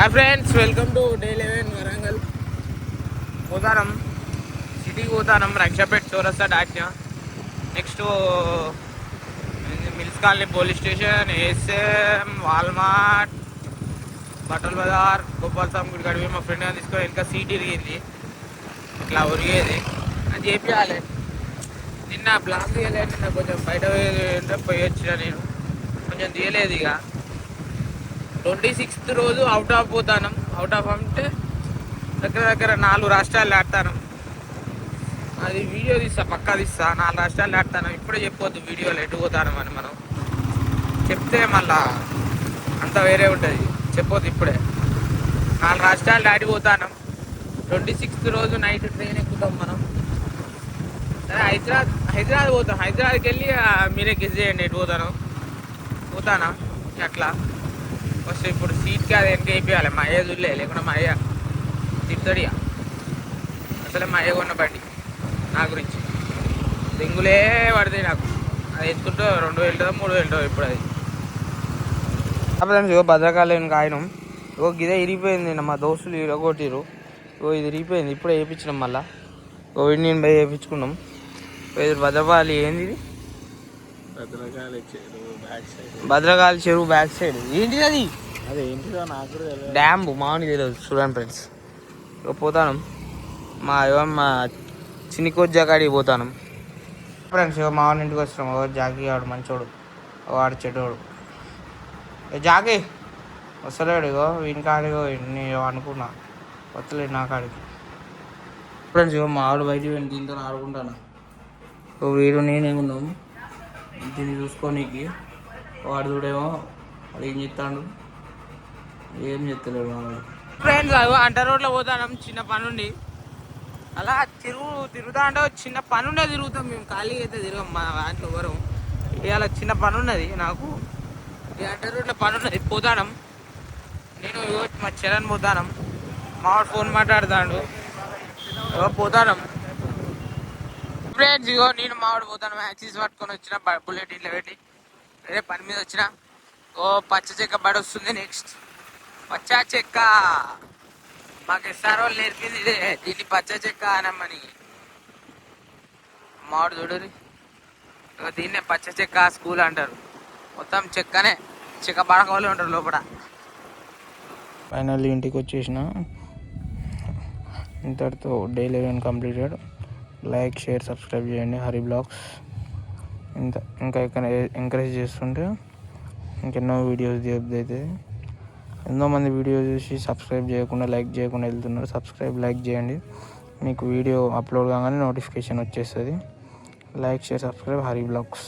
Hi friends, welcome to day 11 Warangal. పోతానం సిటీకి పోతానం. రక్షాపేట్ చౌరస్తా దాటిన. Next mills colony police station, ASM, Walmart, బట్టల బజార్, గోపాల్ స్వామి గుడి కడిగి మా ఫ్రెండ్ తీసుకొని ఇంకా సీట్ ఇరిగింది. ఇట్లా ఉరిగేది అది చేపించాలి. నిన్న బ్లాక్ తీయలేదు. నిన్న కొంచెం బయట పోయి వచ్చిన నేను కొంచెం తీయలేదు. ఇక 26th రోజు అవుట్ ఆఫ్ పోతాను. అవుట్ ఆఫ్ అంటే దగ్గర 4 రాష్ట్రాలు దాటుతాను. అది వీడియో తీస్తా, పక్కా తీస్తా. 4 రాష్ట్రాలు దాటుతాను. ఇప్పుడే చెప్పొద్దు వీడియోలో ఎటు పోతాను అని. మనం చెప్తే మళ్ళా అంత వేరే ఉంటుంది. చెప్పొద్దు ఇప్పుడే. 4 రాష్ట్రాలు దాటిపోతాను. 26th రోజు నైట్ ట్రైన్ ఎక్కుతాం మనం. సరే, హైదరాబాద్ పోతాం. హైదరాబాద్కి వెళ్ళి మీరే గెస్ చేయండి ఎటు పోతానా అట్లా వస్తే. ఇప్పుడు సీట్కి అది వెనక వేయాలి. మా అయ్య చూడలే, లేకుండా మా అయ్య తిప్పుతాడు. ఇక అసలే మా అయ్య కొన్న బండి నా గురించి దింగులే పడతాయి నాకు. అది ఎంతుంటో 2,000 3,000 ఇప్పుడు అది. ఇగో భద్రకాళం కాయనం. ఇగో గిదే ఇరిగిపోయింది. మా దోస్తులు ఇరగొట్టిరు. ఇగో ఇది ఇరిగిపోయింది. ఇప్పుడే వేయించినాం. మళ్ళీ కోవిడ్ నేను పోయి వేయించుకున్నాం. భద్రకాళి ఏంది ఇది? భద్రకాళి చెరువు బ్యాక్ సైడ్ ఏంటిది అది? అదే ఏంటిదో నాకు డ్యామ్ మామూలు తెలియదు. చూడండి ఫ్రెండ్స్, ఇక పోతాను. మా చిన్ని కోజ్జా కాడికి పోతాను ఫ్రెండ్స్. ఇక మామూలు ఇంటికి వస్తున్నాం. జాకీ వాడు మంచోడు, వాడు చెడ్డోడు. జాకీ వస్తలేడు. ఇగో వీని కాడిగో నేను అనుకున్నా వస్తలేడు నా కాడికి. ఫ్రెండ్స్ ఇగో మా ఆవిడ బయటికి వెళ్ళి దీంతో ఆడుకుంటాను. వీడు నేనేమున్నాము దీన్ని చూసుకోనీకి. వాడు చూడేమో వాడు ఏం చెప్తాడు, ఏం చెప్తలేడు వాడు. ఫ్రెండ్స్ అంట రోడ్లో పోతాం. చిన్న పని ఉండి అలా తిరుగుతా అంటే చిన్న పని ఉండే తిరుగుతాం. మేము ఖాళీగా అయితే తిరగం. మా దాంట్లో ఎవరు ఇవాళ చిన్న పని ఉన్నది నాకు. ఈ అంట రోడ్లో పని ఉన్నది, పోతాం. నేను మా చరణ్ పోతాం. మావాడు ఫోన్ మాట్లాడుతాడు. పోతాం ఫ్రెండ్స్. ఇగో నేను మావాడు పోతాను. యాక్సిస్ పట్టుకొని వచ్చిన, బుల్లెట్ ఇట్లా పెట్టి వేరే పని మీద వచ్చిన. పచ్చ చెక్క బడి వస్తుంది. నెక్స్ట్ పచ్చ చెక్క మాకు ఎస్ఆర్ వాళ్ళు నేర్పింది ఇదే. దీన్ని పచ్చ చెక్క అనమ్మని. మామిడి చూడరి, దీన్నే పచ్చ చెక్క స్కూల్ అంటారు. మొత్తం చెక్కనే, చెక్క పడక వాళ్ళు ఉంటారు లోపల. ఫైనల్లీ ఇంటికి వచ్చేసిన. ఇంతటితో day 11 completed. Like, share, subscribe చేయండి హరి బ్లాగ్స్. ఇంకా ఎంకరేజ్ చేస్తుంటే ఇంకెన్నో వీడియోస్ అయితే. ఎంతో మంది వీడియో చూసి సబ్స్క్రైబ్ చేయకుండా, లైక్ చేయకుండా వెళ్తున్నారు. సబ్స్క్రైబ్, లైక్ చేయండి. మీకు వీడియో అప్లోడ్ కాగానే నోటిఫికేషన్ వచ్చేస్తుంది. Like, share, subscribe Hari blogs.